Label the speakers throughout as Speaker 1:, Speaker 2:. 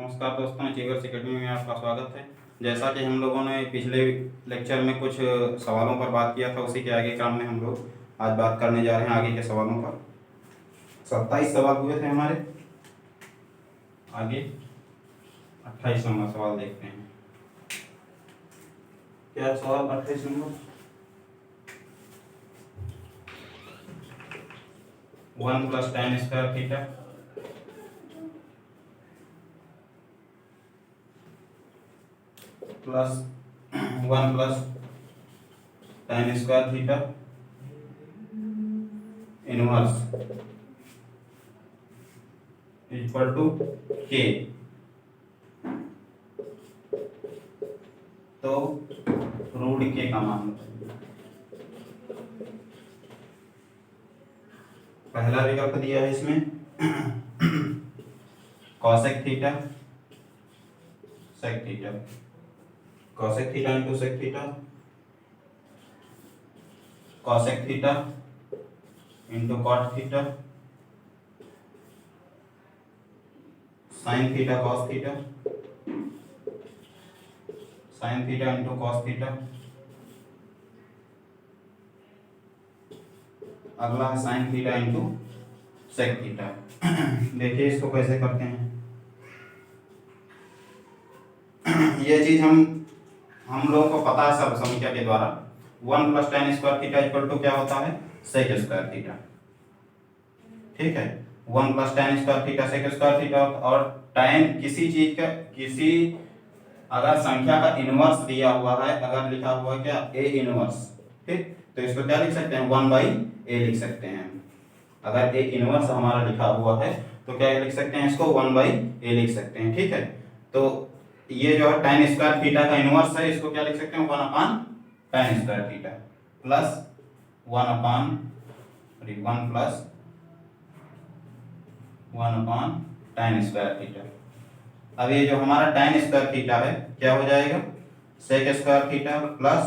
Speaker 1: नमस्कार दोस्तों, achievers academy में आपका स्वागत है। जैसा कि हम लोगों ने पिछले लेक्चर में कुछ सवालों पर बात किया था, उसी के आगे क्रम में हम लोग आज बात करने जा रहे हैं आगे के सवालों पर। 27 सवाल हुए थे हमारे, आगे 28वां सवाल देखते हैं। क्या सवाल 28 नंबर? 1 + tan square theta plus 1 + tan square theta inverse equal to K. तो रूट के का मान बताइए। पहला विकल्प दिया है इसमें cosec theta sec theta, cosec theta into sec theta, cosec theta into cot theta, sine theta cos theta, sine theta into cos theta. अगला है sine theta into sec theta. देखिए इसको कैसे करते हैं। ये चीज हम लोगों को पता है सर्व समीकरण के द्वारा। 1 + tan square theta equal to क्या होता है? Sec square theta. ठीक है, 1 + tan square theta sec square theta. और tan किसी चीज का किसी अगर संख्या का इनवर्स दिया हुआ है, अगर लिखा हुआ है क्या a इनवर्स, ठीक, तो इसको क्या लिख सकते हैं? 1/a लिख सकते हैं। अगर a इनवर्स हमारा लिखा हुआ है तो क्या लिख सकते हैं? इसको 1/a लिख सकते हैं। ठीक है, तो ये जो है tan स्क्वायर थीटा का इनवर्स है, इसको क्या लिख सकते हैं? 1/tan square theta plus 1/tan square theta. अब ये जो हमारा tan स्क्वायर थीटा है क्या हो जाएगा? Sec square theta plus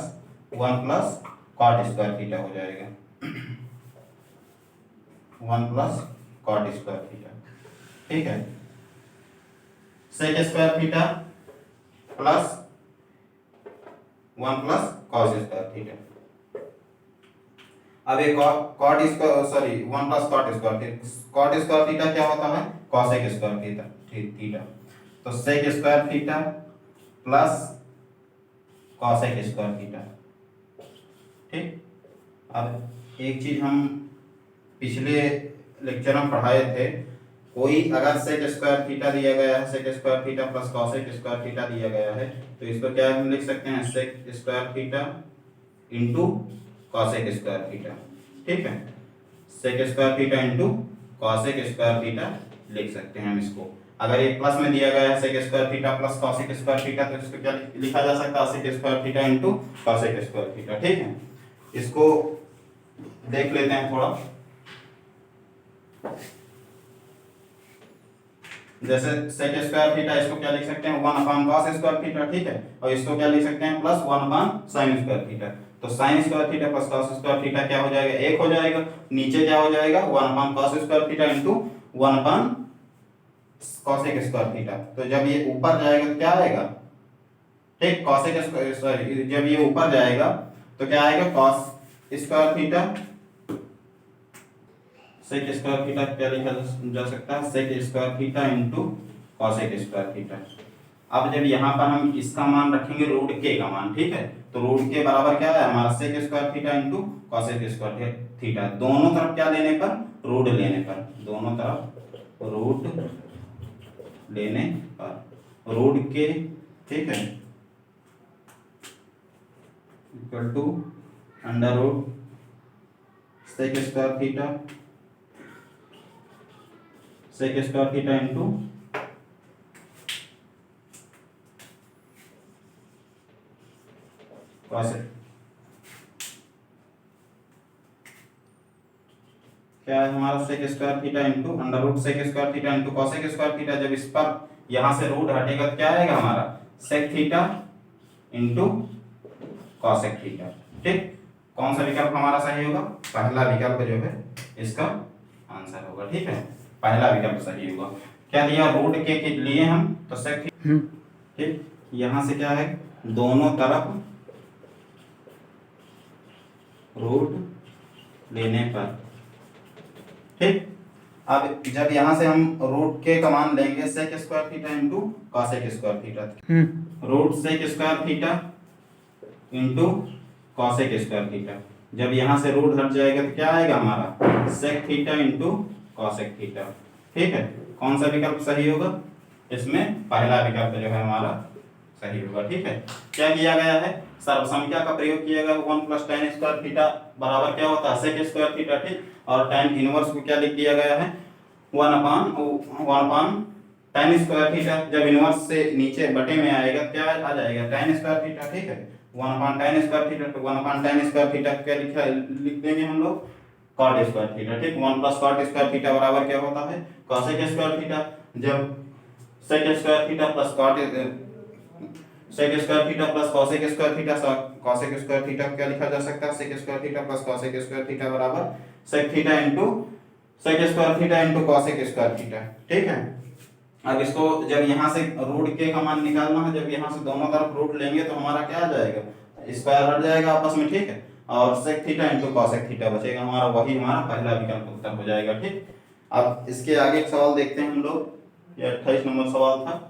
Speaker 1: 1 + cot square theta हो जाएगा। 1 + कॉट स्क्वायर थीटा। ठीक है, sec square theta plus 1 + cos square theta. अब ये cot square 1 + cot square theta क्या होता है? Cosec square theta. तो sec square theta plus cosec square theta. ठीक, अब एक चीज हम पिछले लेक्चर में पढ़ाए थे, कोई अगर सेक स्क्वायर थीटा दिया गया है, sec square theta plus cosec square theta दिया गया है, तो इसको क्या हम लिख सकते हैं? Sec square theta into cosec square theta. ठीक है, sec square theta into cosec square theta लिख सकते हैं हम इसको। अगर ये प्लस में दिया गया है sec square theta plus cosec square theta, तो इसको क्या लिखा जा सकता है? Sec square theta into cosec square theta. ठीक है, इसको देख लेते हैं थोड़ा। जैसे सेक स्क्वायर थीटा, इसको क्या लिख सकते हैं? 1/cos square theta. ठीक है, और इसको क्या लिख सकते हैं? Plus 1/sin square theta. तो sin square theta plus cos square theta क्या हो जाएगा? 1 हो जाएगा। नीचे क्या हो जाएगा? 1/cos square theta into 1/cosec square theta. तो जब ये ऊपर जाएगा तो क्या आएगा? ठीक, cosec स्क्वायर जब ये ऊपर जाएगा तो क्या आएगा? cos square theta sec square theta क्या लिखा जा सकता है? Sec square theta into cosec square theta. अब जब यहाँ पर हम इसका मान रखेंगे रूट के का मान, ठीक है, तो रूट के बराबर क्या है हमारा? Sec square theta into cosec square theta. दोनों तरफ क्या लेने पर? रूट लेने पर। दोनों तरफ रूट लेने पर रूट के, ठीक है, equal to under root sec square theta into cosec. क्या है हमारा? Sec square theta into under root sec square theta into cosec square theta. जब इस पर यहां से रूट हटेगा तो क्या आएगा हमारा? Sec theta into cosec theta. ठीक, कौन सा विकल्प हमारा सही होगा? पहला विकल्प जो है इसका आंसर होगा। ठीक है, पहला विकल्प सही होगा। क्या दिया, रूट के लिए हम तो सेक ठीक, यहाँ से क्या है, दोनों तरफ रूट लेने पर, ठीक। अब जब यहाँ से हम रूट के का मान लेंगे sec square theta into cosec square theta, root sec square theta into cosec square theta, जब यहाँ से रूट हट जाएगा तो क्या आएगा हमारा, sec theta into cosec theta, ठीक है। कौन सा विकल्प सही होगा, इसमें पहला विकल्प जो है हमारा सही होगा, ठीक है। क्या किया गया है, सर्वसंख्या का प्रयोग किया गया, 1 प्लस tan स्क्वायर थीटा बराबर क्या होता है, सेक स्क्वायर थीटा, ठीक। और tan इनवर्स को क्या लिख दिया गया है, 1 अपान tan स्क्वायर थीटा, जब इनवर्स से नीचे बटे में आएगा क्या आ जाएगा, tan स्क्वायर थीटा, ठीक है। 1 अपान tan स्क्वायर थीटा, तो 1 अपान tan स्क्वायर थीटा क्या लिख देंगे हम लोग, cot स्क्वायर थीटा, ठीक। 1 प्लस cot स्क्वायर थीटा बराबर क्या होता है, cosec स्क्वायर थीटा, जब sec square theta plus cot sec square theta plus cosec square theta, cosec square theta क्या लिखा जा सकता है, sec square theta plus cosec square theta बराबर sec theta into sec square theta into cosec square theta, ठीक है। अब इसको जब यहाँ से रूट के का मान निकालना है, जब यहाँ से दोनों तरफ रूट लेंगे तो हमारा क्या आ जाएगा, स्क्वायर हट जाएगा आपस में, ठीक है, और sec theta into cosec theta बचेगा हमारा, वही हमारा पहला विकल्प उत्तर हो जाएगा, ठीक। अब इसके आगे एक सवाल देखते हैं हम लोग, ये 28 नंबर सवाल था,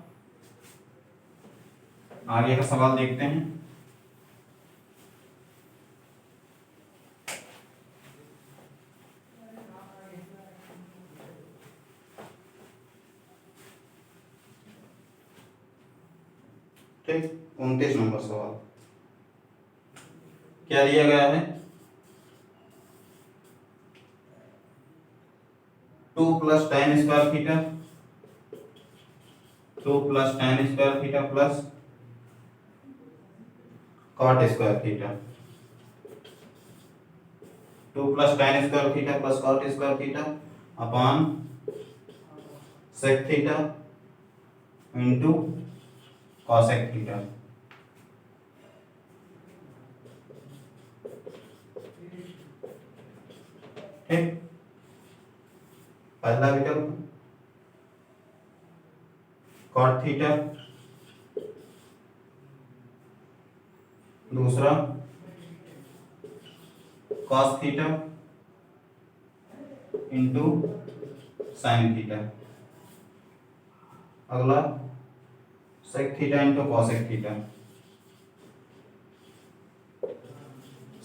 Speaker 1: आगे का सवाल देखते हैं। ठीक, 29 नंबर सवाल क्या दिया गया है, 2 plus tan square theta, 2 plus tan square theta plus cot square theta, 2 plus tan square theta plus cot square theta upon sec theta into cosec theta, ठीक। पहला विकल्प cot थीटा, दूसरा cos theta into sine theta, अगला sec theta into cosec theta,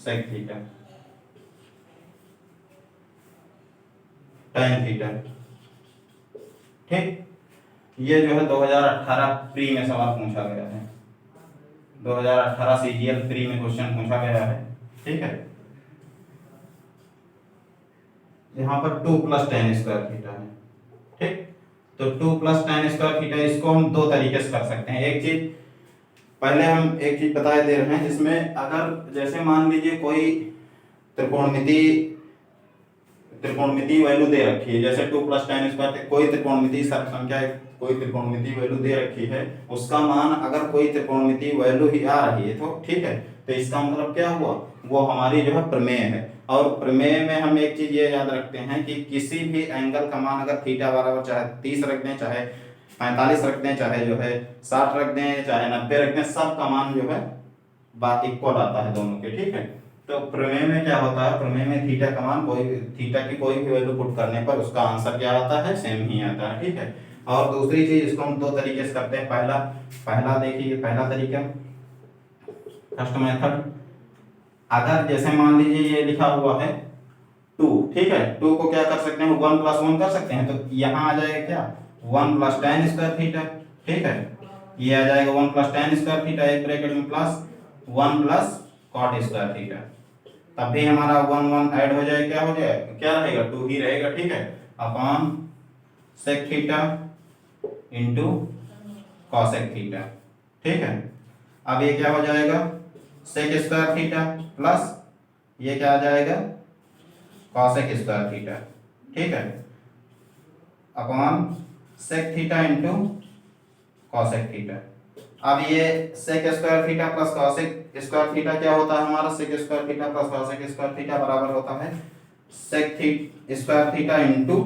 Speaker 1: sec theta, tan theta, ठीक। ये जो है 2018 pre में सवाल पूछा गया है, 2018 सीजीएल प्री में क्वेश्चन पूछा गया है, ठीक है। यहाँ पर 2 प्लस tan स्क्वायर थीटा है, ठीक। तो 2 प्लस tan स्क्वायर थीटा, इसको हम दो तरीके से कर सकते हैं। एक चीज पहले हम एक चीज बताए दे रहे हैं, जिसमें अगर जैसे मान लीजिए कोई त्रिकोणमिति वैल्यू दे रखी है, जैसे 2 प्लस tan स्क्वायर, कोई त्रिकोणमिति संख्या, कोई त्रिकोणमिति वैल्यू दे रखी है, उसका मान अगर कोई त्रिकोणमिति वैल्यू ही आ रही है तो ठीक है, तो इसका मतलब क्या हुआ, वो हमारी जो है प्रमेय है। और प्रमेय में हम एक चीज ये याद रखते हैं कि किसी भी एंगल का मान अगर थीटा बराबर चाहे 30 रख दें, चाहे 45 रख दें, चाहे जो है 60 रख दें, चाहे 90 रख दें, सब का मान जो है बात इक्वल आता है दोनों के, ठीक है। तो प्रमेय में क्या होता है, प्रमेय में थीटा का मान थीटा की कोई भी वैल्यू पुट करने पर उसका आंसर क्या आता है, सेम ही आता है, ठीक है। और दूसरी चीज, इसको हम दो तरीके से करते हैं। पहला देखिए, पहला तरीका फर्स्ट मेथड, अगर जैसे मान लीजिए ये लिखा हुआ है 2, ठीक है, 2 को क्या कर सकते हैं, 1 प्लस 1 कर सकते हैं, तो यहाँ आ जाएगा क्या, 1 प्लस tan स्क्वायर थीटा, ठीक है, ये आ जाएगा 1 प्लस tan स्क्वायर थीटा, एक ब्रैकेट में plus 1 plus cot square theta, तब भी हमारा 1 1 ऐड हो जाए, क्या हो जाए, क्या रहेगा, 2 ही रहेगा, ठीक है, upon sec theta into cosec theta, ठीक है। अब ये क्या हो जाएगा, sec स्क्वायर थीटा प्लस ये क्या आ जाएगा, cosec स्क्वायर थीटा, ठीक है, upon sec theta into cosec theta. अब ये sec square theta plus cosec square theta क्या होता है हमारा, sec square theta plus cosec square theta बराबर होता है sec square theta into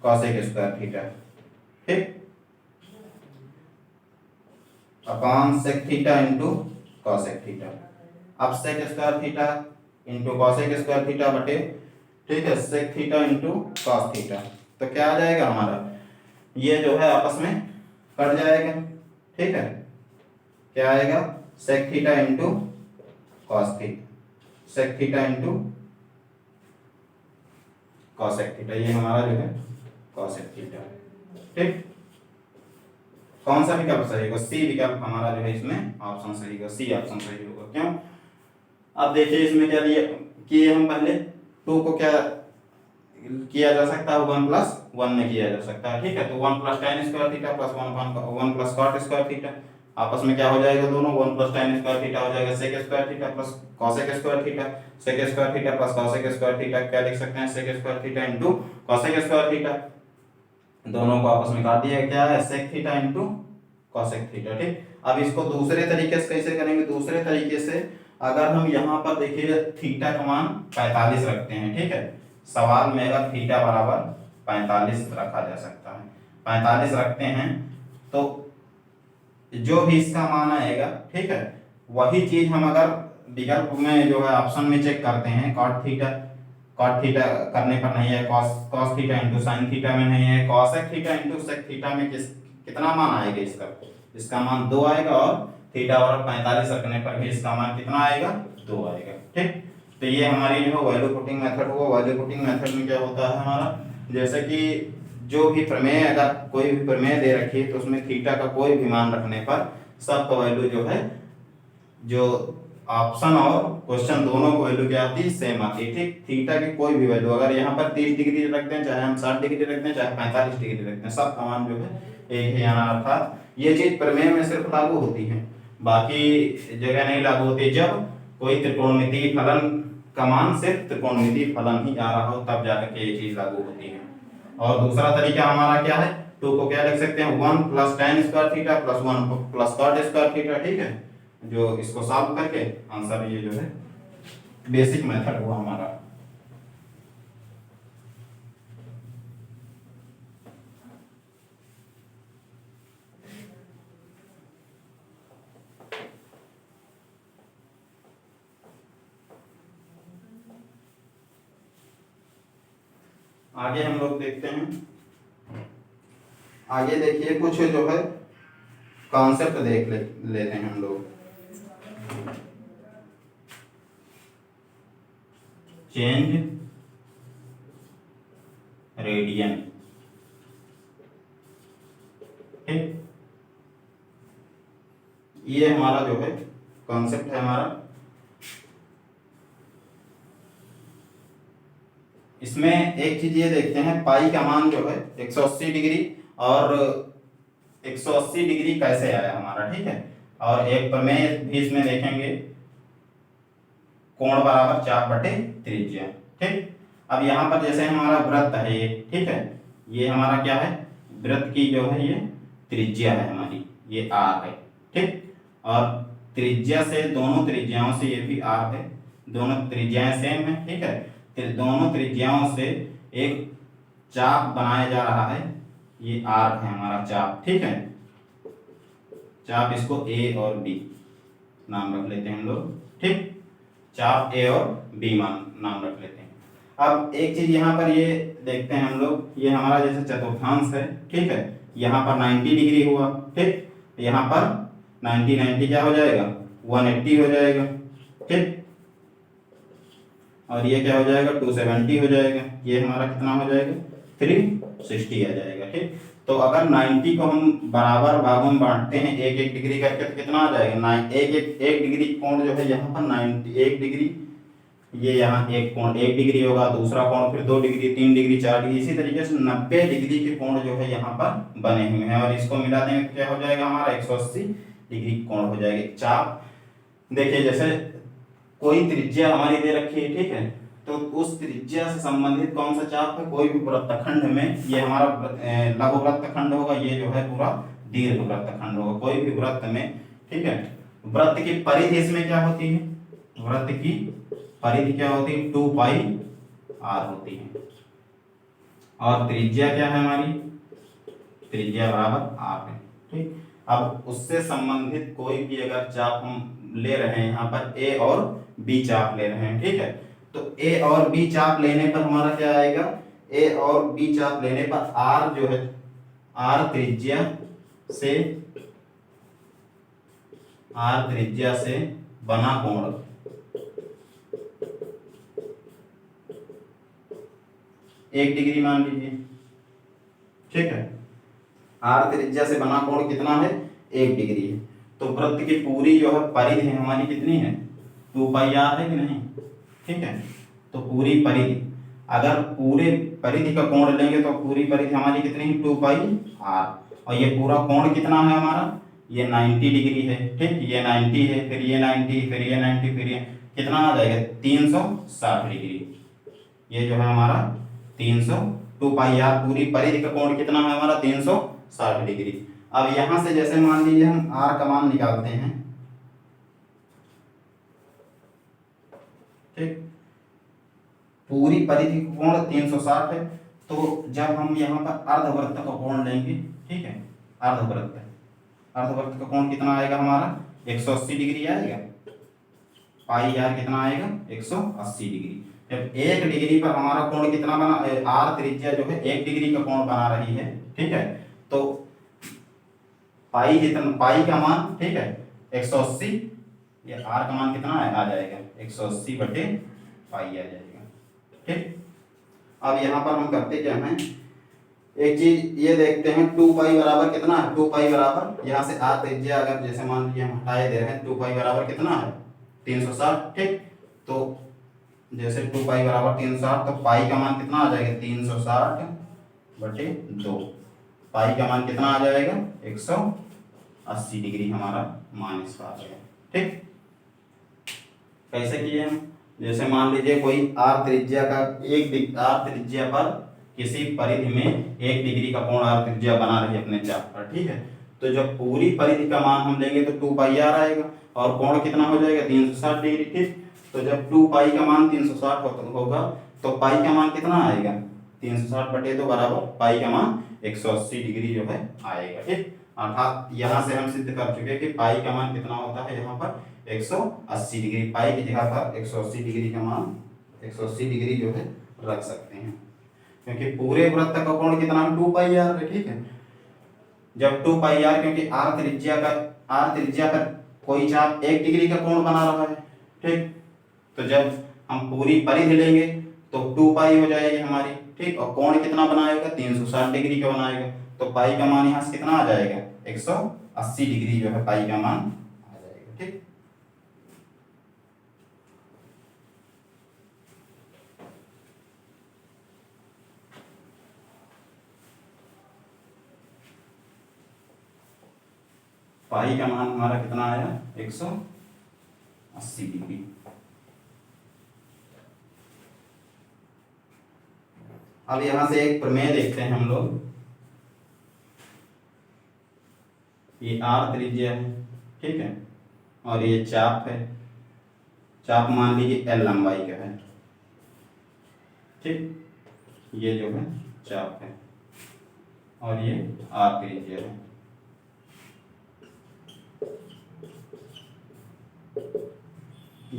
Speaker 1: cosec square theta, ठीक। Upon sec theta into cosec theta. अब sec square theta into cosec square theta बटे, ठीक है, sec theta into cos theta. तो क्या आ जाएगा हमारा, ये जो है आपस में कट जाएगा, ठीक है। क्या आएगा, sec theta into cos theta, sec theta into cosec theta, ये हमारा जो है कॉसेक थीटा, ठीक। कौन सा विकल्प सही होगा, सी विकल्प हमारा जो है इसमें ऑप्शन सही होगा, सी ऑप्शन सही होगा। क्यों, अब देखिए इसमें क्या दिया कि हम पहले टू को क्या किया जा सकता है, 1+1 में किया जा सकता है, ठीक है। तो 1+tan square theta plus 1 cot square theta, आपस में क्या हो जाएगा, दोनों 1+tan स्क्वायर थीटा हो जाएगा sec square theta plus cosec square theta, sec square theta plus cosec square theta, क्या लिख सकते हैं, sec square theta into cosec square theta. दोनों को आपस में काट दिया, क्या है, sec theta into cosec theta, ठीक। अब इसको दूसरे तरीके से कैसे करेंगे, दूसरे तरीके से अगर हम यहाँ पर देखिए थीटा का मान 45 रखते हैं, ठीक है। सवाल में अगर थीटा बराबर 45 रखा जा सकता है, 45 रखते हैं, तो जो भी इसका मान आएगा, ठीक है, वही चीज हम अगर विकल्प में जो है ऑप्शन में चेक करते हैं, कॉट थीटा करने पर नहीं है, cos theta into sine theta में नहीं है, cosec theta into sec theta में कितना मान आएगा, इसका मान 2 आएगा, और थीटा बराबर 45 रखने पर भी इसका मान कितना आएगा, 2 आएगा, ठीक। तो ये हमारी जो वैल्यू पुटिंग मेथड हुआ। वैल्यू पुटिंग मेथड में क्या होता है हमारा, जैसे कि जो भी प्रमेय, अगर कोई भी प्रमेय दे रखी है तो उसमें थीटा का कोई भी मान रखने पर सबका वैल्यू जो है, जो ऑप्शन और क्वेश्चन दोनों को वैल्यू क्या आती है, सेम आती है, ठीक। थीटा की कोई भी वैल्यू अगर यहाँ पर 30 डिग्री रखते हैं, चाहे हम 60 डिग्री रखते हैं, चाहे 45 डिग्री रखते हैं, सब का मान जो है एक ही आना, अर्थात ये चीज प्रमेय में सिर्फ लागू होती है, बाकी जगह नहीं लागू होती। जब कोई त्रिकोणमितीय फलन का मान सिर्फ त्रिकोणमितीय फलन ही आ रहा हो, तब जाकर के ये चीज लागू होती है। और दूसरा तरीका हमारा क्या है, टू को क्या लिख सकते हैं, 1+tan square theta plus 1 cot square theta, ठीक है। जो इसको सॉल्व करके आंसर, ये जो है बेसिक मेथड हुआ हमारा। आगे हम लोग देखते हैं, आगे देखिए कुछ जो है कॉन्सेप्ट लेते हैं हम लोग। चेंज रेडियन, ठीक। ये हमारा जो है कॉन्सेप्ट है हमारा। इसमें एक चीज ये देखते हैं, पाई का मान जो है 180 डिग्री, और 180 डिग्री कैसे आया हमारा, ठीक है। और एक प्रमेय भी इसमें देखेंगे, कोण बराबर चाप बटे त्रिज्या, ठीक। अब यहाँ पर जैसे हमारा वृत्त है ये, ठीक है, ये हमारा क्या है, वृत्त की जो है ये त्रिज्या है हमारी, ये आर है, ठीक। और त्रिज्या से, दोनों त्रिज्याओं से, ये भी आर है, दोनों त्रिज्याएं सेम है, ठीक है। दोनों त्रिज्याओं से एक चाप बनाया जा रहा है, ये आर्क है हमारा चाप, ठीक है। चाप इसको ए और बी नाम रख लेते हैं हम लोग, ठीक। चाप ए और बी नाम रख लेते हैं। अब एक चीज यहाँ पर ये देखते हैं हम लोग, ये हमारा जैसे चतुर्थांश है, ठीक है, यहाँ पर 90 डिग्री हुआ, ठीक। यहाँ पर 90 क्या हो जाएगा, 180 हो जाएगा, ठीक। और ये क्या हो जाएगा, 270 हो जाएगा, ये हमारा कितना हो जाएगा, 360 आ जाएगा, ठीक। तो अगर 90 को हम बराबर भागों में बांटते हैं एक एक डिग्री करके, तो कितना आ जाएगा, एक डिग्री कोण जो है यहाँ पर 91 डिग्री, ये यहाँ एक कोण 1 डिग्री होगा, दूसरा कोण फिर 2 डिग्री, 3 डिग्री, 4 डिग्री, इसी तरीके से 90 डिग्री के कोण जो है यहाँ पर बने हुए हैं, और इसको मिला देंगे तो क्या हो जाएगा हमारा 180 डिग्री कोण हो जाएगी। चाप देखिए, जैसे कोई त्रिज्या हमारी दे रखी है, ठीक है, तो उस त्रिज्या से संबंधित कौन सा चाप है, कोई भी वृत्तखंड में, ये हमारा लघु वृत्तखंड होगा, ये जो है पूरा दीर्घ वृत्तखंड होगा, कोई भी वृत्त में, ठीक है। वृत्त की परिधि इसमें क्या होती है, वृत्त की परिधि क्या होती है, 2 पाई आर होती है, और त्रिज्या क्या है हमारी, त्रिज्या बराबर आर है, ठीक। अब उससे संबंधित कोई भी अगर चाप हम ले रहे हैं, यहाँ पर ए और बी चाप ले रहे हैं, ठीक है। तो ए और बी चाप लेने पर हमारा क्या आएगा, ए और बी चाप लेने पर आर जो है, आर त्रिज्या से, आर त्रिज्या से बना कोण 1 डिग्री मान लीजिए, ठीक है। आर त्रिज्या से बना कोण कितना है, 1 डिग्री है। तो वृत्त की पूरी जो है परिधि हमारी कितनी है, 2 पाई आर है कि नहीं, ठीक है। तो पूरी परिधि, अगर पूरे परिधि का कोण लेंगे तो पूरी परिधि हमारी कितनी है, 2 पाई आर। और ये पूरा कोण कितना है हमारा, ये 90 डिग्री है, ठीक। ये 90 है, फिर ये 90, फिर ये 90, फिर ये कितना आ जाएगा, 360 डिग्री। ये जो है हमारा 2 पाई आर, पूरी परिधि का कोण कितना है हमारा, 360 डिग्री। अब यहां से जैसे मान लीजिए हम आर का मान निकालते हैं, ठीक। पूरी परिधि का कोण 360 है, तो जब हम यहाँ पर अर्धवृत्त का कोण लेंगे, ठीक है, अर्धवृत्त का कोण कितना आएगा हमारा, 180 डिग्री आएगा। पाई आर कितना आएगा, 180 डिग्री। जब 1 डिग्री पर हमारा कोण कितना बना, आर त्रिज्या जो है 1 डिग्री का कोण बना रही है, ठीक है। तो पाई कितना, पाई का मान, ठीक है, 180, ये आर का मान कितना है, आ जाएगा 180 बटे पाई आ जाएगा, ठीक। अब यहाँ पर हम करते क्या हैं, एक चीज ये देखते हैं, 2 पाई बराबर कितना है, 2 पाई बराबर यहाँ से आर त्रिज्या अगर जैसे मान लीजिए हम हटाए दे रहे हैं, 2 पाई बराबर कितना है, 360, ठीक। तो जैसे 2 पाई बराबर 360, तो पाई का मान कितना आ जाएगा, 360 बटे 2। पाई का मान कितना आ जाएगा, 180 डिग्री हमारा मान इसका आ जाएगा, ठीक। कैसे किए हम, जैसे मान लीजिए कोई आर त्रिज्या का आर त्रिज्या पर किसी परिधि में 1 डिग्री का कोण आर त्रिज्या बना रही है अपने चाप पर, ठीक है। तो जब पूरी परिधि का मान हम लेंगे तो 2 पाई आर आएगा और कोण कितना हो जाएगा, 360 डिग्री, ठीक। तो जब 2 पाई का मान 360 होगा तो पाई का मान कितना आएगा, 360 बटे 2 बराबर पाई का मान 180 डिग्री जो है आएगा, ठीक। अर्थात यहाँ से हम सिद्ध कर चुके हैं कि पाई का मान कितना होता है, यहाँ पर 180 डिग्री। पाई की जगह पर 180 डिग्री का मान 180 डिग्री जो है रख सकते हैं, क्योंकि पूरे वृत्त का कोण कितना है, 2 पाई आर है, ठीक है। जब 2 पाई आर, क्योंकि आर त्रिज्या पर कोई चाप 1 डिग्री का कोण बना रहा है, ठीक। तो जब हम पूरी परिधि लेंगे तो 2 पाई हो जाएगी हमारी, ठीक। और कोण कितना बनाएगा, 360 डिग्री का बनाएगा। तो पाई का मान यहाँ से कितना आ जाएगा, 180 डिग्री जो है पाई का मान आ जाएगा, ठीक। पाई का मान हमारा कितना आया, 180 डिग्री। अब यहां से एक प्रमेय देखते हैं हम लोग। ये आर त्रिज्या है, ठीक है, और ये चाप है। चाप मान लीजिए एल लंबाई का है, ठीक। ये जो है चाप है और ये आर त्रिज्या है।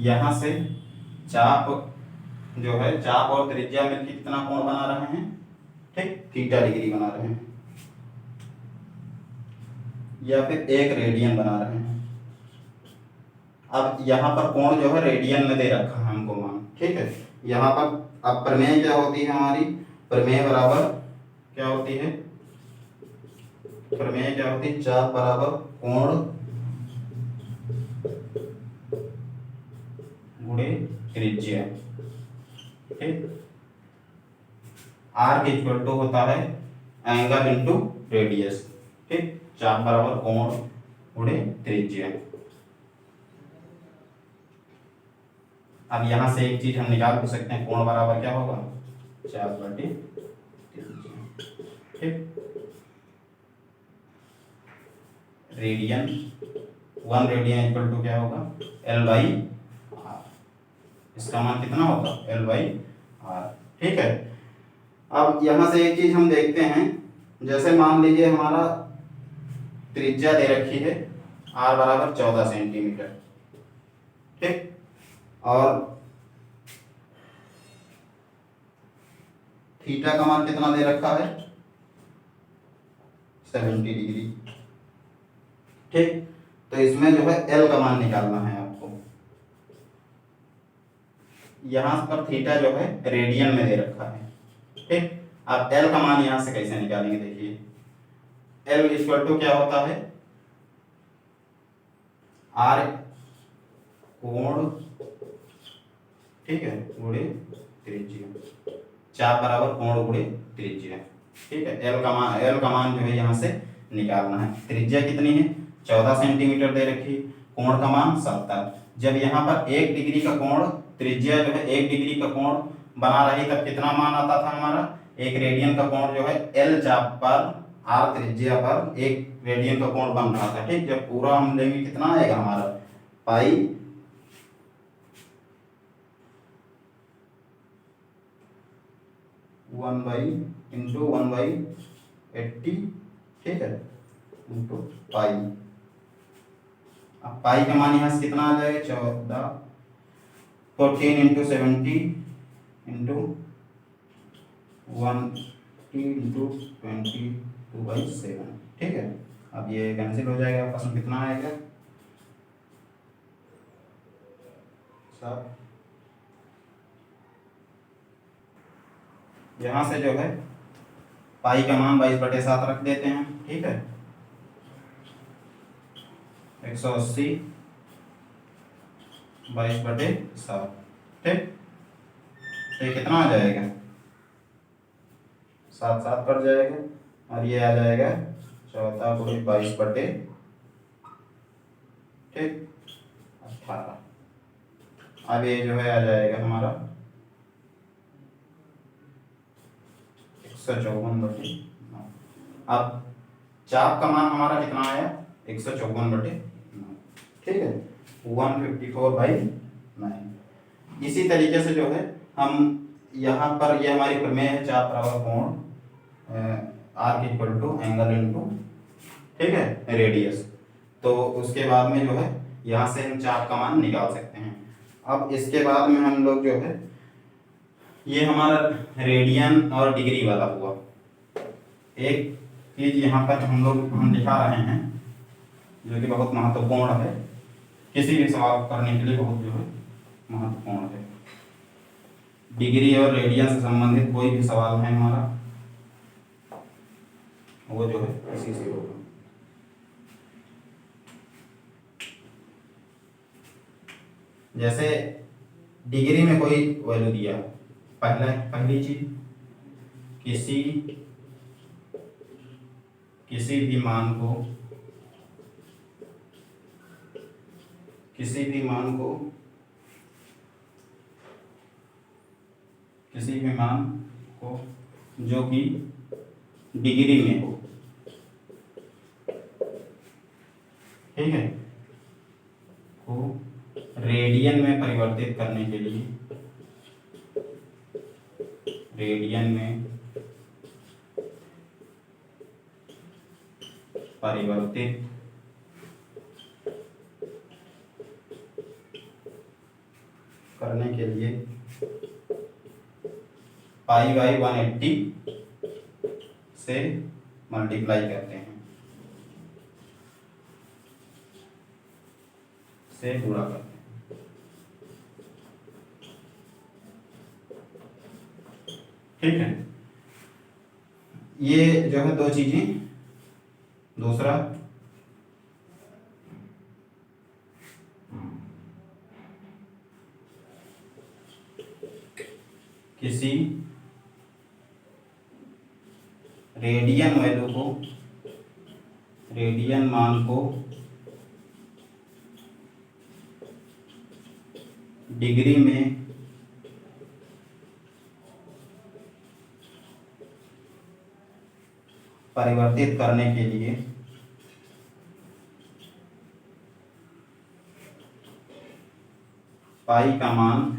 Speaker 1: यहां से चाप जो है, चाप और त्रिज्या मिलकर कितना कोण बना रहे हैं, ठीक, थीटा डिग्री बना रहे हैं, या फिर 1 रेडियन बना रहे हैं। अब यहाँ पर कोण जो है रेडियन में दे रखा है हमको मान, ठीक है। यहाँ पर अब प्रमेय क्या होती है हमारी, प्रमेय बराबर क्या होती है, प्रमेय क्या होती है, चाप बराबर कोण गुणे त्रिज्या, ठीक। आर के इक्वल टू होता है एंगल इंटू रेडियस, ठीक। चाप बराबर कोण गुणे त्रिज्या। अब यहां से एक चीज हम निकाल भी सकते हैं, कोण बराबर क्या होगा, चाप बटे त्रिज्या, ठीक। रेडियन, 1 रेडियन इक्वल टू क्या होगा, एल बाई आर। इसका मान कितना होगा, एल बाई आर, ठीक है। अब यहां से एक चीज हम देखते हैं, जैसे मान लीजिए हमारा त्रिज्या दे रखी है r बराबर 14 सेंटीमीटर, ठीक। और थीटा का मान कितना दे रखा है, 70 डिग्री, ठीक। तो इसमें जो है एल का मान निकालना है आपको। यहां पर थीटा जो है रेडियन में दे रखा है, ठीक। अब एल का मान यहां से कैसे निकालेंगे, देखिए एल इक्वल टू क्या होता है, आर कोण, ठीक है, गुणे त्रिज्या, चाप बराबर कोण गुणे त्रिज्या, ठीक है। एल का मान जो है यहाँ से निकालना है। त्रिज्या कितनी है, 14 सेंटीमीटर दे रखी, कोण का मान 70। जब यहाँ पर 1 डिग्री का कोण, त्रिज्या जो है 1 डिग्री का कोण बना रही, तब कितना मान आता था हमारा, 1 रेडियन का कोण जो है एल चाप पर आर त्रिज्या पर 1 रेडियन का कोण बन रहा था, ठीक। जब पूरा हम लेंगे कितना आएगा हमारा, पाई 1/80, ठीक है, इंटू पाई। अब पाई का मान यहाँ से कितना आ जाएगा, 14 इंटू 70 इंटू 1 इंटू 22/7, ठीक है। अब ये कैंसिल हो जाएगा, आपस में कितना आएगा, 7। यहाँ से जो है पाई का मान 22/7 रख देते हैं, ठीक है। 180 22/7, ठीक। तो ये कितना आ जाएगा, 7 7 कट जाएगा, और ये आ जाएगा 14 गुणे 22/, ठीक, 18। अब ये जो है आ जाएगा हमारा 154/9। अब चाप का मान हमारा कितना आया, 154/9, ठीक है, 154/9। इसी तरीके से जो है हम यहाँ पर, ये हमारी प्रमेय है, चाप बराबर कोण आर के इक्वल टू एंगल इनटू, ठीक है, रेडियस। तो उसके बाद में जो है यहाँ से हम चाप का मान निकाल सकते हैं। अब इसके बाद में हम लोग जो है, ये हमारा रेडियन और डिग्री वाला हुआ। एक चीज यहाँ पर हम दिखा रहे हैं जो कि बहुत महत्वपूर्ण है, किसी भी सवाल करने के लिए बहुत जो है महत्वपूर्ण है। डिग्री और रेडियन से संबंधित कोई भी सवाल है हमारा, वो जो है इसी से होगा। जैसे डिग्री में कोई वैल्यू दिया, पहली चीज, किसी भी मान को जो कि डिग्री में हो, ठीक है, को रेडियन में परिवर्तित करने के लिए, रेडियन में परिवर्तित करने के लिए पाई बाई 180 से मल्टीप्लाई करते हैं, से गुणा करते हैं, ठीक है। ये जो है दो चीजें। दूसरा, किसी रेडियन वैल्यू को, रेडियन मान को डिग्री में परिवर्तित करने के लिए पाई का मान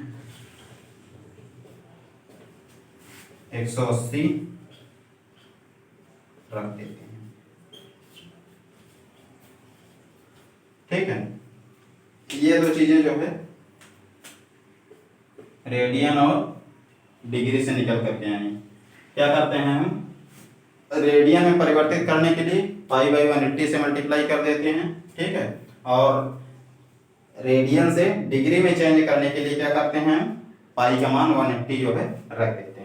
Speaker 1: 180 रख देते हैं। ठीक है, ये दो चीजें जो है रेडियन और डिग्री से निकल करके आए। क्या करते हैं हम, रेडियन में परिवर्तित करने के लिए पाई बाई 180 से मल्टीप्लाई कर देते हैं, ठीक है, और रेडियन से डिग्री में चेंज करने के लिए क्या करते हैं, पाई का मान 180 जो है रख देते हैं।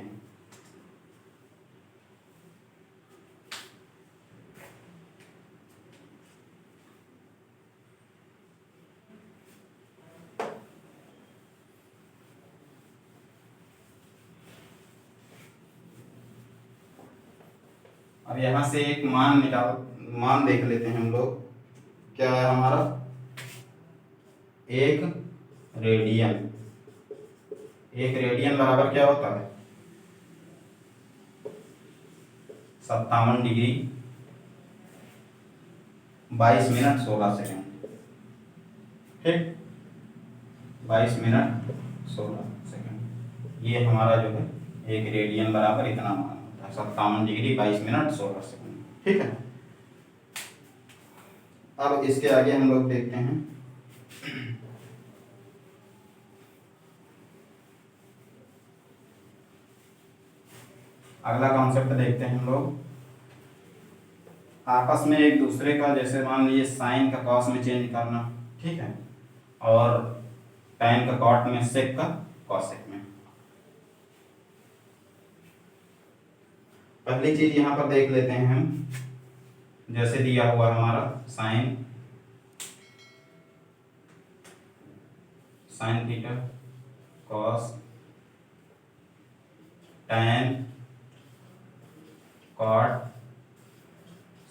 Speaker 1: अब यहां से एक मान देख लेते हैं हम लोग, क्या है हमारा, एक रेडियन, एक रेडियन बराबर क्या होता है, 57 डिग्री 22 मिनट 16 सेकंड, ठीक, 22 मिनट 16 सेकंड, ये हमारा जो है एक रेडियन बराबर इतना मान होता है, 57 डिग्री 22 मिनट 16 सेकंड, ठीक है। अब इसके आगे हम लोग देखते हैं, अगला कॉन्सेप्ट देखते हैं हम लोग, आपस में एक दूसरे का, जैसे मान लीजिए साइन का कॉस में चेंज करना, ठीक है, और tan का कॉट में, सेक का कॉसेक में। पहली चीज यहां पर देख लेते हैं हम, जैसे दिया हुआ हमारा sine theta cos tan cot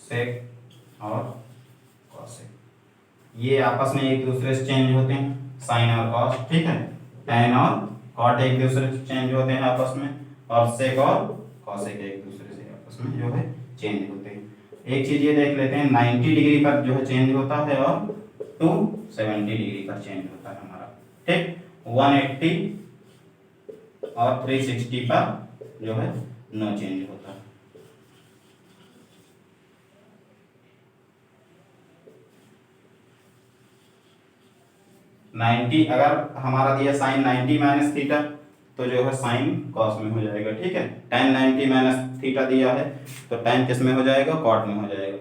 Speaker 1: sec और कॉसेक, ये आपस में एक दूसरे से चेंज होते हैं, साइन और कॉस, ठीक है, tan और कॉट एक दूसरे से चेंज होते हैं आपस में, और सेक और कॉसेक एक दूसरे से आपस में जो है चेंज होते हैं। एक चीज ये देख लेते हैं, 90 डिग्री पर जो है चेंज होता है और 270 डिग्री पर चेंज होता है हमारा, ठीक, 180 और 360 पर जो है नो चेंज होता है। अगर हमारा दिया साइन 90 माइनस थीटा, तो जो है साइन कॉस में हो जाएगा, ठीक है, tan 90 माइनस थीटा दिया है तो tan किस में हो जाएगा, कॉट में हो जाएगा,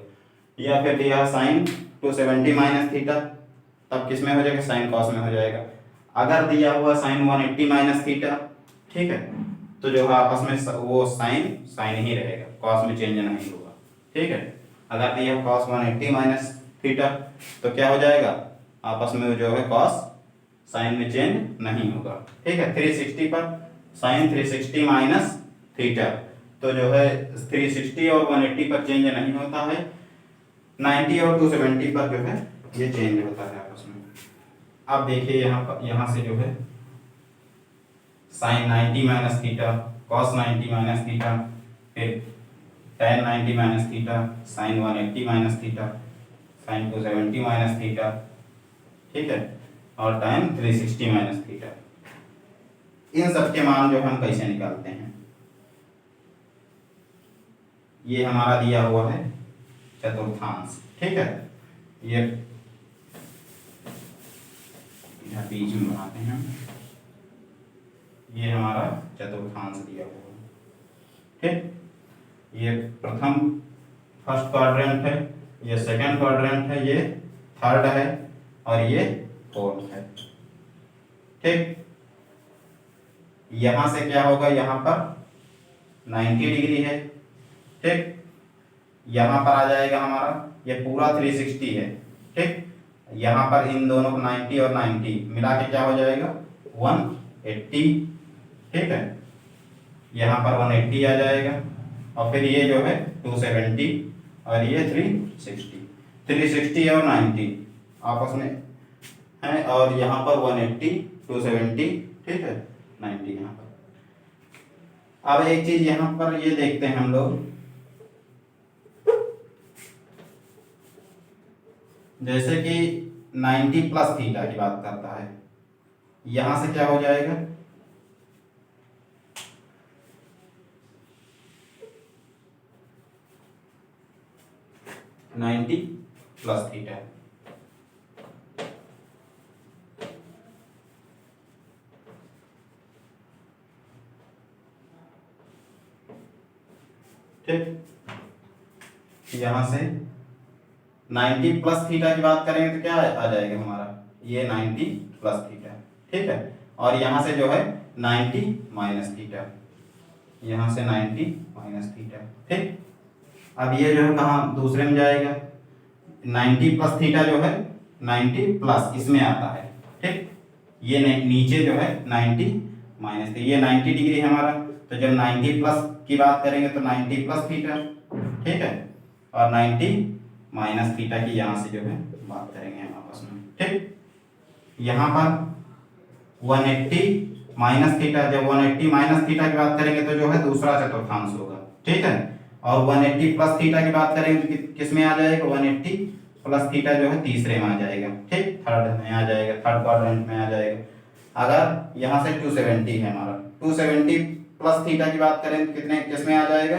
Speaker 1: या फिर दिया है साइन 270 माइनस थीटा, तब किस में हो जाएगा, साइन कॉस में हो जाएगा। अगर दिया हुआ साइन 180 माइनस थीटा, ठीक है, तो जो है आपस में वो साइन ही रहेगा, कॉस में चेंज नहीं होगा, ठीक है। अगर दिया कॉस 180 माइनस थीटा, तो क्या हो जाएगा, आपस में जो है कॉस साइन में चेंज नहीं होगा, ठीक है। 360 पर साइन 360 माइनस थीटा, तो जो है 360 और 180 पर चेंज नहीं होता है, 90 और 270 पर जो है ये चेंज होता है आपस में। अब देखिए यहाँ से जो है sine 90 minus theta, cos 90 minus theta, फिर tan 90 minus theta, sine 180 minus theta, sine 270 minus theta, ठीक है, और tan 360 माइनस थीटा। इन सब के मान जो हम कैसे निकालते हैं, ये हमारा दिया हुआ है चतुर्थांश, ठीक है, ये बीच में बनाते हैं, ये हमारा चतुर्थांश दिया हुआ है, ठीक, ये फर्स्ट क्वाड्रेंट है, ये सेकंड क्वाड्रेंट है, ये थर्ड है, और ये फोर्थ है, ठीक। यहां से क्या होगा, यहां पर 90 डिग्री है, ठीक, यहां पर आ जाएगा हमारा, ये पूरा 360 है, ठीक, यहां पर इन दोनों को 90 और 90 मिला के क्या हो जाएगा, 180, ठीक है, यहां पर 180 आ जाएगा, और फिर ये जो है 270 और ये 360 और 90 आपस में है, और यहाँ पर 180 270, ठीक है, 90 यहाँ पर। अब एक चीज यहाँ पर ये देखते हैं हम लोग, जैसे कि 90 प्लस थीटा की बात करता है, यहां से क्या हो जाएगा, 90 प्लस थीटा, ठीक, यहाँ से 90 प्लस थीटा की बात करेंगे तो क्या आ जाएगा हमारा, ये 90 प्लस थीटा, ठीक है। और यहाँ से जो है 90 माइनस थीटा, यहाँ से 90 माइनस थीटा, ठीक। अब ये जो है कहाँ दूसरे में जाएगा, 90 प्लस थीटा जो है 90 प्लस इसमें आता है, ठीक। ये नीचे जो है 90 माइनस, ये 90 डिग्री है हमारा, तो जब 90 प्लस की बात करेंगे तो 90 प्लस थीटा, ठीक है। और 90 माइनस थीटा की यहाँ से जो है बात करेंगे हम आपस में, ठीक। यहाँ पर 180 माइनस थीटा, जब 180 माइनस थीटा की बात करेंगे तो जो है दूसरा चतुर्थांश होगा, ठीक है। और 180 प्लस थीटा की बात करेंगे तो किस में आ जाएगा, 180 प्लस थीटा जो है तीसरे में आ जाएगा, ठीक, थर्ड में आ जाएगा, थर्ड क्वाड्रेंट में आ जाएगा। अगर यहाँ से 270 है हमारा, 270 प्लस थीटा की बात करें तो कितने किस में आ जाएगा,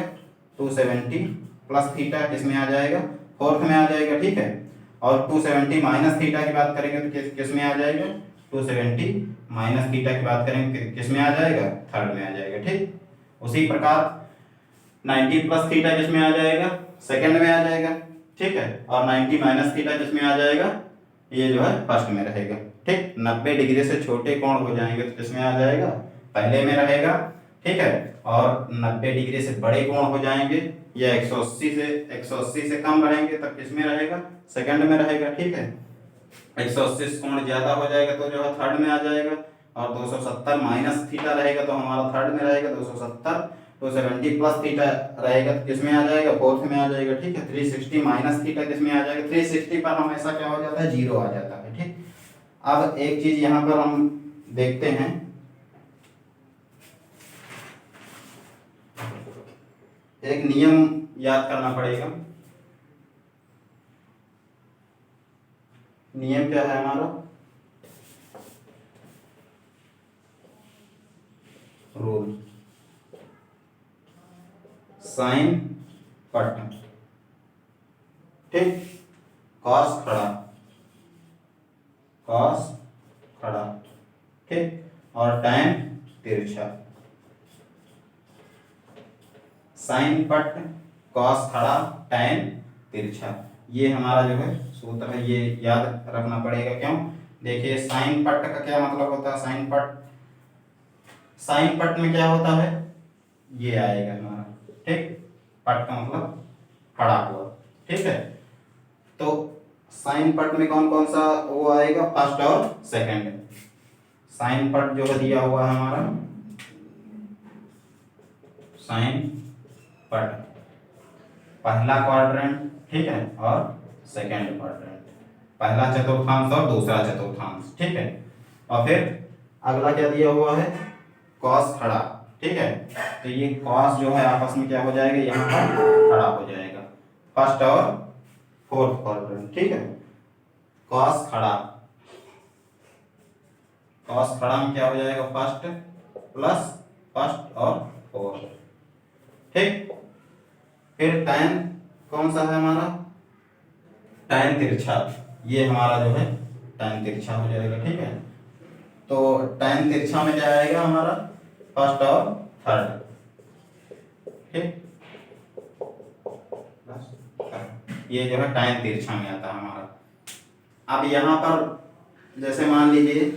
Speaker 1: 270 प्लस थीटा किस में आ जाएगा, फोर्थ में आ जाएगा, ठीक है। और 270 माइनस थीटा की बात करेंगे तो किस में आ जाएगा, 270 माइनस थीटा की बात करेंगे किस में आ जाएगा, थर्ड में आ जाएगा, ठीक। उसी प्रकार 90 प्लस थीटा किस में आ जाएगा, सेकंड में आ जाएगा, ठीक है। और 90 माइनस थीटा किस में आ जाएगा, ये जो है फर्स्ट में रहेगा, ठीक। 90 डिग्री से छोटे कोण हो जाएंगे तो किस में आ जाएगा, पहले में रहेगा, ठीक है। और 90 डिग्री से बड़े कोण हो जाएंगे या 180 से कम रहेंगे तब किस में रहेगा, सेकंड में रहेगा, ठीक है। 180 से कोण ज्यादा हो जाएगा तो जो है थर्ड में आ जाएगा। और 270 माइनस थीटा रहेगा तो हमारा थर्ड में रहेगा 270, 270 प्लस थीटा रहेगा तो किस में आ जाएगा, फोर्थ में आ जाएगा, ठीक है। 360 माइनस थीटा किस में आ जाएगा, 360 पर हमेशा क्या हो जाता है, जीरो आ जाता है, ठीक। अब एक चीज यहाँ पर हम देखते हैं, एक नियम याद करना पड़ेगा। नियम क्या है हमारा, रूल, साइन पट, ठीक, कॉस खड़ा, कॉस खड़ा, ठीक, और टैन तिरछा। साइन पट, कॉस खड़ा, टैन तिरछा, ये हमारा जो है सूत्र है, ये याद रखना पड़ेगा। क्यों, देखिए साइन पट का क्या मतलब होता है, साइन पट, साइन पट में क्या होता है, ये आएगा हमारा, ठीक, पट का मतलब खड़ा हुआ, ठीक है। तो साइन पट में कौन कौन सा वो आएगा, फर्स्ट और सेकंड। साइन पट जो है दिया हुआ है हमारा, साइन पट पहला क्वाड्रेंट, ठीक है, और सेकंड क्वाड्रेंट, पहला चतुर्थांश और दूसरा चतुर्थांश, ठीक है। और फिर अगला क्या दिया हुआ है, कॉस खड़ा, ठीक है। तो ये कॉस जो है आपस में क्या हो जाएगा, यहाँ पर खड़ा हो जाएगा, फर्स्ट और फोर्थ क्वाड्रेंट, ठीक है। कॉस खड़ा, कॉस खड़ा में क्या हो जाएगा, फर्स्ट प्लस फर्स्ट और फोर्थ, ठीक। फिर टैन कौन सा है हमारा, टैन तिरछा, ये हमारा जो है टैन तिरछा हो जाएगा, ठीक है। तो टैन तिरछा में क्या आएगा हमारा, फर्स्ट और थर्ड, ठीक, ये जो है टैन तिरछा में आता है हमारा। अब यहाँ पर जैसे मान लीजिए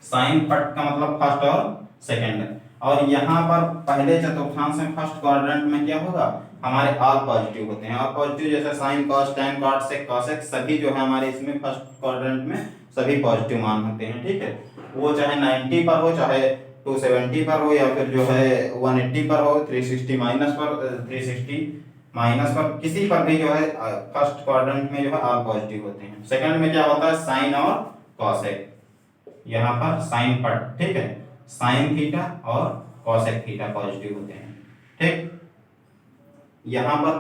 Speaker 1: साइन पट का मतलब फर्स्ट और सेकंड, और यहाँ पर पहले चतुर्थांश में फर्स्ट क्वाड्रेंट में क्या होगा, हमारे ऑल पॉजिटिव होते हैं, ऑल पॉजिटिव जैसे sine cos tan cot sec cosec सभी जो है हमारे इसमें फर्स्ट क्वाड्रेंट में सभी पॉजिटिव मान होते हैं, ठीक है। वो चाहे 90 पर हो, चाहे 270 पर हो, या फिर जो है 180 पर हो, 360 माइनस पर, 360 माइनस पर, किसी पर भी जो है फर्स्ट क्वाड्रेंट में जो है ऑल पॉजिटिव होते हैं। सेकंड में क्या होता है, साइन और कॉसेक, यहाँ पर साइन पट, ठीक है, साइन थीटा और कॉसेक थीटा पॉजिटिव होते हैं, ठीक। यहाँ पर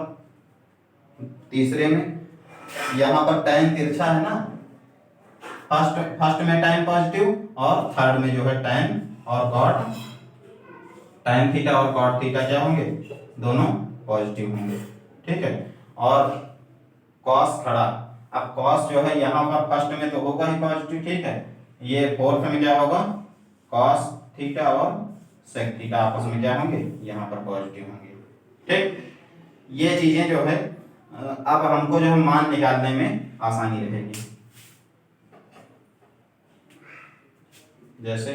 Speaker 1: तीसरे में यहाँ पर टैन तिरछा है ना, फर्स्ट में टैन पॉजिटिव और थर्ड में जो है टैन और कॉट, टैन थीटा और कॉट थीटा क्या होंगे, दोनों पॉजिटिव होंगे, ठीक है। और कॉस खड़ा, अब कॉस जो है यहाँ पर फर्स्ट में तो होगा ही पॉजिटिव, ठीक है। ये फोर्थ में क्या होगा, कॉस थीटा और सेक थीटा आपस में क्या होंगे, यहाँ पर पॉजिटिव होंगे। ठीक, ये चीजें जो है अब हमको जो है मान निकालने में आसानी रहेगी। जैसे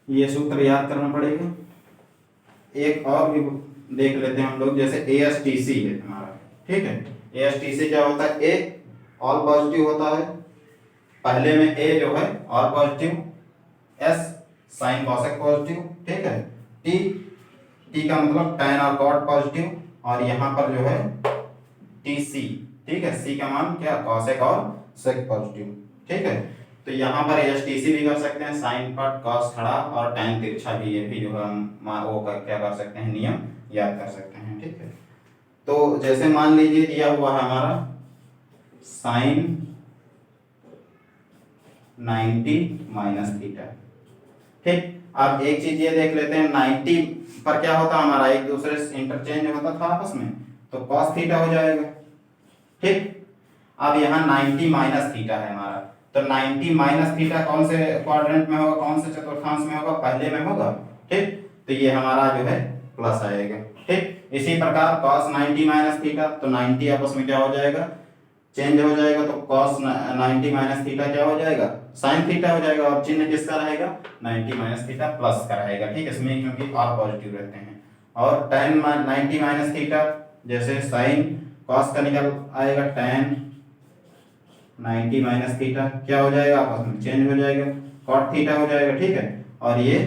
Speaker 1: ये सूत्र याद करना पड़ेगा। एक और भी देख लेते हैं हम लोग, जैसे ASTC है हमारा, ठीक है। ASTC क्या होता है, ए ऑल पॉजिटिव होता है, पहले में ए जो है all positive, S sign cosec positive, ठीक है। टी, टी का मतलब टैन और कॉट पॉजिटिव, और यहाँ पर जो है TC, ठीक है। सी का मान क्या, कॉसेक और सेक पॉजिटिव, ठीक है। तो यहाँ पर ASTC भी कर सकते हैं, साइन कट कॉस खड़ा और टैन तिरछा भी, ये भी जो है हम वो क्या कर सकते हैं, नियम याद कर सकते हैं, ठीक है। तो जैसे मान लीजिए दिया हुआ है हमारा साइन 90 माइनस थीटा, ठीक। अब एक चीज ये देख लेते हैं, 90 पर क्या होता है हमारा, एक दूसरे से इंटरचेंज होता था आपस में, तो कॉस थीटा हो जाएगा, ठीक। अब यहाँ 90 माइनस थीटा है हमारा, तो 90 माइनस थीटा कौन से क्वाड्रेंट में होगा, कौन से चतुर्थांश में होगा, पहले में होगा, ठीक। तो ये हमारा जो है प्लस आएगा, ठीक। इसी प्रकार cos 90 माइनस थीटा, तो 90 आपस में क्या हो जाएगा, चेंज हो जाएगा, तो cos 90 माइनस थीटा क्या हो जाएगा, साइन थीटा हो जाएगा, और चिन्ह किसका रहेगा, 90 माइनस थीटा प्लस का रहेगा, ठीक। इसमें क्योंकि और पॉजिटिव रहते हैं। और tan 90 माइनस थीटा, जैसे साइन cos का निकल आएगा, tan 90 माइनस थीटा क्या हो जाएगा, आपस में चेंज हो जाएगा, cot थीटा हो जाएगा, ठीक है। और ये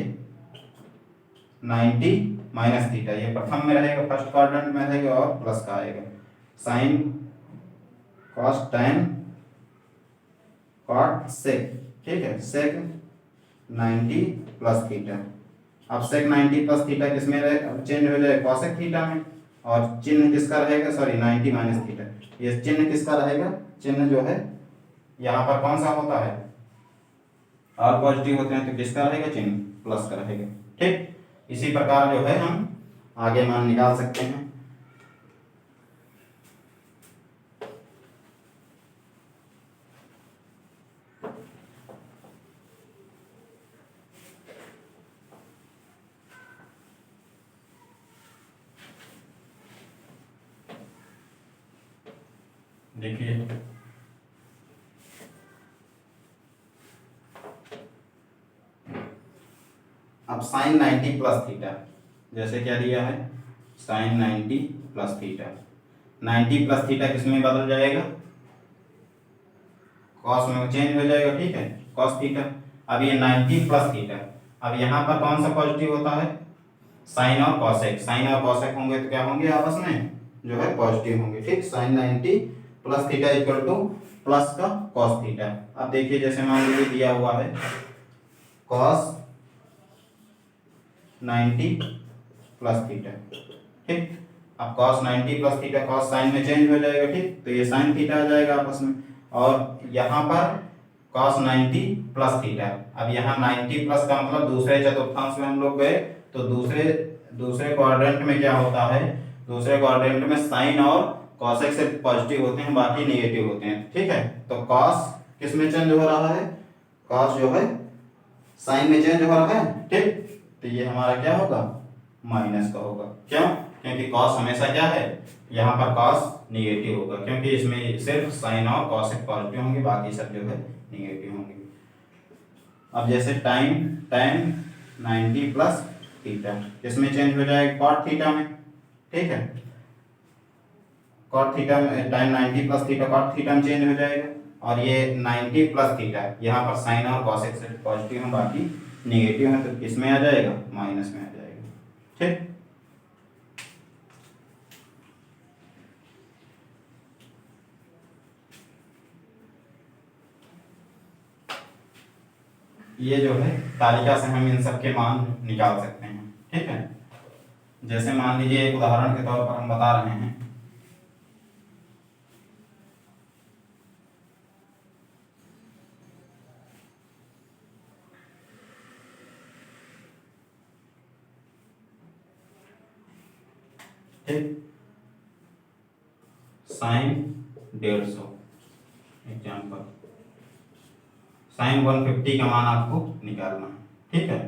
Speaker 1: 90 माइनस थीटा ये प्रथम में रहेगा, फर्स्ट क्वाड्रेंट में रहेगा, और प्लस का आएगा, sine cos tan cot sec, ठीक है। sec 90 प्लस थीटा, अब sec 90 प्लस थीटा किसमें रहेगा, चेंज हो जाएगा cosec थीटा में, और चिन्ह किसका रहेगा, सॉरी 90 माइनस थीटा, ये चिन्ह किसका रहेगा, चिन्ह जो है यहाँ पर कौन सा होता है, और पॉजिटिव होते हैं, तो किसका रहेगा, चिन्ह प्लस का रहेगा, ठीक। इसी प्रकार जो है हम आगे मान निकाल सकते हैं। देखिए अब साइन 90 प्लस थीटा, जैसे क्या दिया है, sine 90 plus theta, 90 plus theta किसमें बदल जाएगा, कॉस में चेंज हो जाएगा, ठीक है, कॉस थीटा। अब ये 90 प्लस थीटा, अब यहाँ पर कौन सा पॉजिटिव होता है, साइन और कॉसेक, साइन और कॉसेक होंगे तो क्या होंगे, आपस में जो है पॉजिटिव होंगे, ठीक। Sine 90 plus theta equal to plus का कॉस थीटा। अब देखिए जैसे मान लीजिए दिया हुआ है कॉस 90 प्लस थीटा, ठीक। अब cos 90 plus theta cos sine में चेंज हो जाएगा, ठीक, तो ये साइन थीटा आ जाएगा आपस में, और यहाँ पर cos 90 प्लस थीटा, अब यहाँ 90 प्लस का मतलब दूसरे चतुर्थांश में हम लोग गए, तो दूसरे क्वाड्रेंट में क्या होता है, दूसरे क्वाड्रेंट में साइन और कॉसेक से पॉजिटिव होते हैं, बाकी नेगेटिव होते हैं, ठीक है। तो cos किस में चेंज हो रहा है, cos जो है साइन में चेंज हो रहा है, ठीक। तो ये हमारा क्या होगा, माइनस का होगा, क्यों, क्योंकि cos हमेशा क्या है, यहाँ पर cos निगेटिव होगा, क्योंकि इसमें सिर्फ साइन और कॉसेक पॉजिटिव होंगे, बाकी सब जो है निगेटिव होंगे। अब जैसे tan 90 प्लस थीटा किसमें चेंज हो जाएगा, cot थीटा में, ठीक है। cot थीटा में tan 90 plus theta cot theta में चेंज हो जाएगा, और ये 90 प्लस थीटा यहाँ पर साइन और कॉसेक से पॉजिटिव है, बाकी निगेटिव है, तो किसमें आ जाएगा, माइनस में आ जाएगा, ठीक। ये जो है तालिका से हम इन सब के मान निकाल सकते हैं, ठीक है। जैसे मान लीजिए एक उदाहरण के तौर पर हम बता रहे हैं, ठीक, साइन 150 एग्जाम्पल, साइन 150 का मान आपको निकालना है, ठीक है।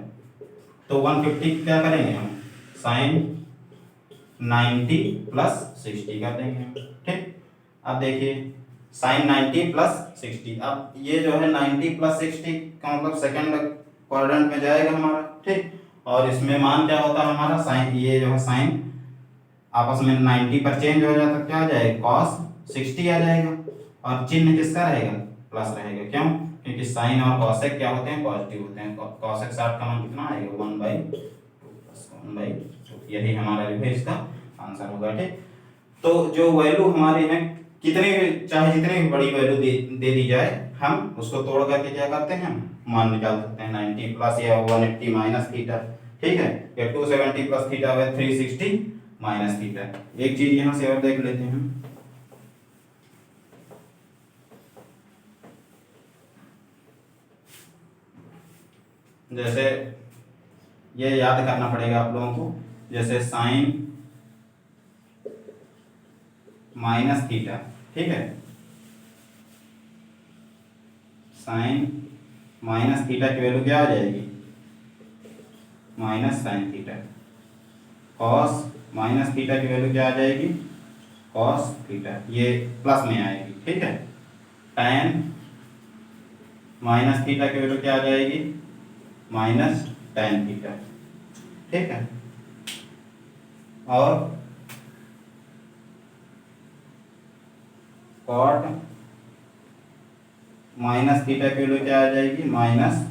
Speaker 1: तो 150 क्या करेंगे हम, साइन 90 प्लस 60 कर देंगे हम, ठीक। अब देखिए साइन 90 प्लस 60, अब ये जो है 90 प्लस 60 का मतलब सेकंड क्वाड्रेंट में जाएगा हमारा, ठीक। और इसमें मान क्या होता है हमारा, साइन, ये जो है साइन आपस में 90 पर चेंज हो जाता, क्या आ जाएगा, कॉस 60 आ जाएगा। और चिन्ह किसका रहेगा, प्लस रहेगा, क्यों, क्योंकि साइन और कॉसेक क्या होते हैं, पॉजिटिव होते हैं। कॉसेक 60 का मान कितना आएगा, 1/2 प्लस 1/2, यही हमारा जो है इसका आंसर होगा, ठीक। तो जो वैल्यू हमारे हैं, कितने भी चाहे जितनी भी बड़ी वैल्यू दे दी जाए, हम उसको तोड़ करके क्या करते हैं, मान निकाल सकते हैं। 90 प्लस या 180 माइनस थीटा, ठीक है, या 270 प्लस थीटा है 360 माइनस थीटा। एक चीज यहाँ से और देख लेते हैं, जैसे ये याद करना पड़ेगा आप लोगों को, जैसे साइन माइनस थीटा, ठीक है, साइन माइनस थीटा की वैल्यू क्या आ जाएगी, minus sign theta. Cos minus theta की वैल्यू क्या आ जाएगी, कॉस थीटा, ये प्लस में आएगी, ठीक है। टैन माइनस थीटा की वैल्यू क्या आ जाएगी, माइनस टैन थीटा, ठीक है। और कॉट माइनस थीटा की वैल्यू क्या आ जाएगी, माइनस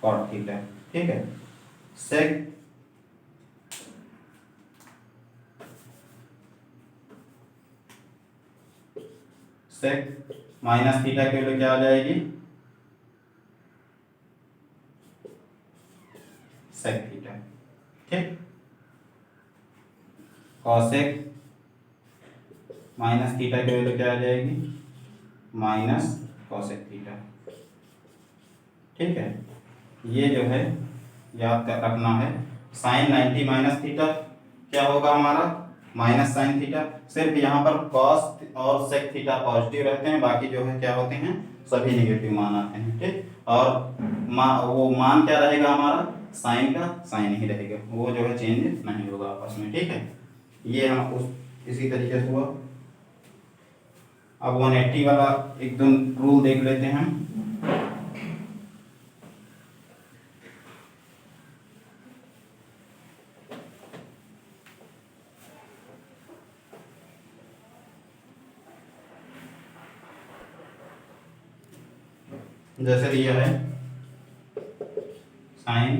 Speaker 1: कॉट थीटा, ठीक है। सेक सेक माइनस थीटा की वैल्यू क्या आ जाएगी, सेक थीटा, ठीक। कॉसेक माइनस थीटा की वैल्यू क्या आ जाएगी, माइनस कॉसेक थीटा, ठीक है। ये जो है याद कर रखना है। साइन 90 माइनस थीटा क्या होगा हमारा, माइनस साइन थीटा। सिर्फ यहाँ पर कॉस और सेक थीटा पॉजिटिव रहते हैं, बाकी जो है क्या होते हैं, सभी नेगेटिव मान आते हैं, ठीक। और वो मान क्या रहेगा हमारा, साइन का साइन ही रहेगा, वो जो है चेंज नहीं होगा आपस में, ठीक है। ये हम उस इसी तरीके से हुआ। अब 180 वाला एकदम रूल देख लेते हैं हम। जैसे दिया है साइन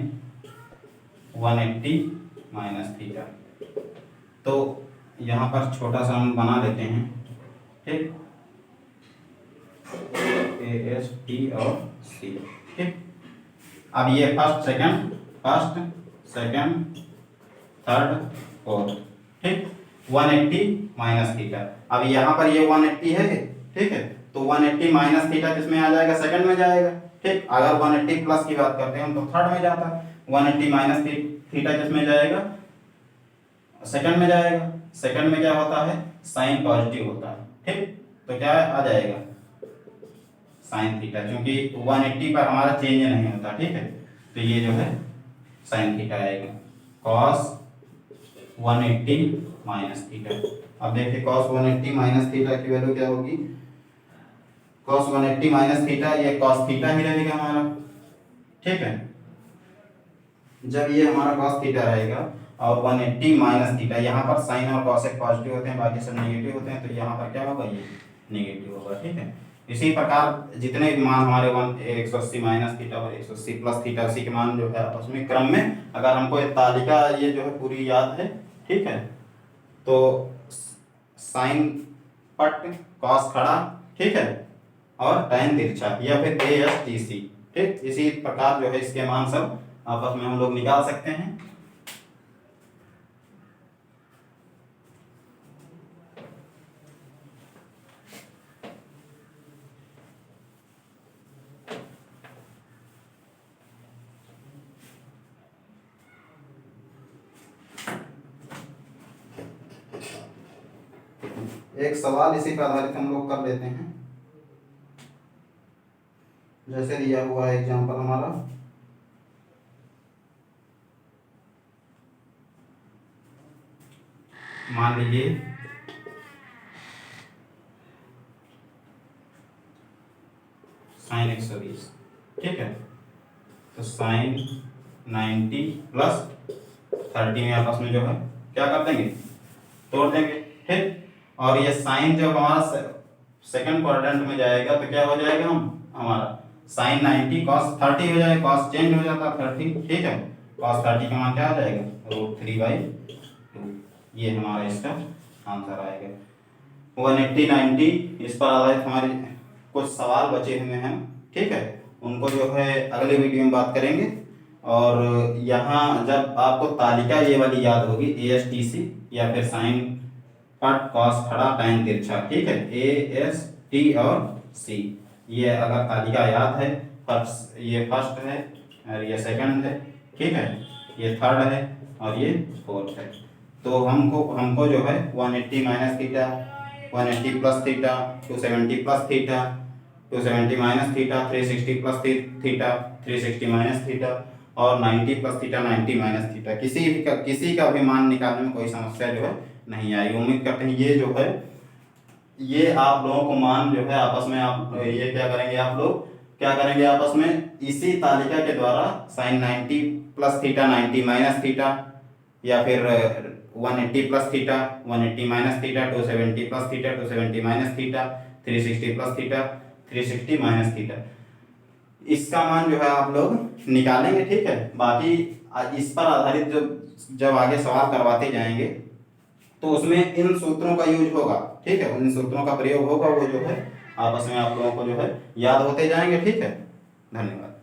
Speaker 1: 180 माइनस थीटा, तो यहाँ पर छोटा सा हम बना लेते हैं, ठीक, ए एस टी और सी, ठीक। अब ये फर्स्ट सेकंड थर्ड फोर्थ, ठीक, 180 माइनस थीटा। अब यहाँ पर ये 180 है, ठीक है, तो 180 माइनस थीटा किसमें आ जाएगा, सेकंड में जाएगा, ठीक। अगर 180 प्लस की बात करते हैं हम तो थर्ड में जाता है। 180 माइनस थीटा किसमें जाएगा, सेकंड में जाएगा। सेकंड में क्या होता है, साइन पॉजिटिव होता है, ठीक। तो क्या आ जाएगा, साइन थीटा, क्योंकि 180 पर हमारा चेंज नहीं होता, ठीक है, तो ये जो है साइन थीटा आएगा। कॉस 180 माइनस थीटा, अब देखिए कॉस 180 माइनस थीटा की वैल्यू क्या होगी, कॉस 180 माइनस थीटा, ये कॉस थीटा ही रहेगा हमारा, ठीक है। जब ये हमारा कॉस थीटा रहेगा और 180 माइनस थीटा, यहाँ पर साइन और कॉसेक पॉजिटिव होते हैं, बाकी सब नेगेटिव होते हैं, तो यहाँ पर क्या होगा, ये नेगेटिव होगा, ठीक है। इसी प्रकार जितने भी मान हमारे 180 माइनस थीटा और 180 प्लस थीटा, उसी के मान जो है आपस में क्रम में, अगर हमको ये तालिका ये जो है पूरी याद है, ठीक है, तो साइन पट, कॉस खड़ा, ठीक है, और टैन तिरछा, या फिर ए एस टी सी, ठीक। इसी प्रकार जो है इसके मान सब आपस में हम लोग निकाल सकते हैं। एक सवाल इसी पर आधारित हम लोग कर लेते हैं। जैसे दिया हुआ है एग्जांपल हमारा, मान लीजिए साइन 120, ठीक है। तो साइन 90 प्लस 30 में आपस में जो है क्या कर देंगे, तोड़ देंगे, ठीक। और ये साइन जब हमारा सेकंड क्वाड्रेंट में जाएगा तो क्या हो जाएगा, हम हमारा साइन 90 कॉस 30 हो जाएगा, कॉस चेंज हो जाता है 30, ठीक है। कॉस 30 का मान क्या आ जाएगा, √3/2। ये हमारा इसका आंसर आएगा। 180 90 इस पर आधारित हमारे कुछ सवाल बचे हुए हैं, ठीक है। उनको जो है अगले वीडियो में बात करेंगे। और यहाँ जब आपको तालिका ये वाली याद होगी, ASTC या फिर साइन कट कॉस खड़ा टाइन तिरछा, ठीक है, AST और C, ये अगर तालिका याद है, फर्स्ट ये फर्स्ट है और ये सेकंड है, ठीक है, ये थर्ड है और ये फोर्थ है। तो हमको जो है 180 minus theta, 180 plus theta, 270 plus theta, 270 minus theta, 360 plus theta, 360 minus theta और 90 प्लस थीटा, 90 माइनस थीटा। किसी का भी मान निकालने में कोई समस्या जो है नहीं आई। उम्मीद करते हैं ये जो है, ये आप लोगों को मान जो है आपस में आप ये क्या करेंगे, आप लोग क्या करेंगे आपस में इसी तालिका के द्वारा sine 90 plus theta, 90 minus theta, या फिर 180 plus theta, 180 minus theta, 270 plus theta, 270 minus theta, 360 plus theta, 360 minus theta, इसका मान जो है आप लोग निकालेंगे, ठीक है। बाकी इस पर आधारित जब आगे सवाल करवाते जाएंगे तो उसमें इन सूत्रों का यूज होगा, ठीक है, इन सूत्रों का प्रयोग होगा, वो जो है आपस में आप लोगों को जो है याद होते जाएंगे, ठीक है। धन्यवाद।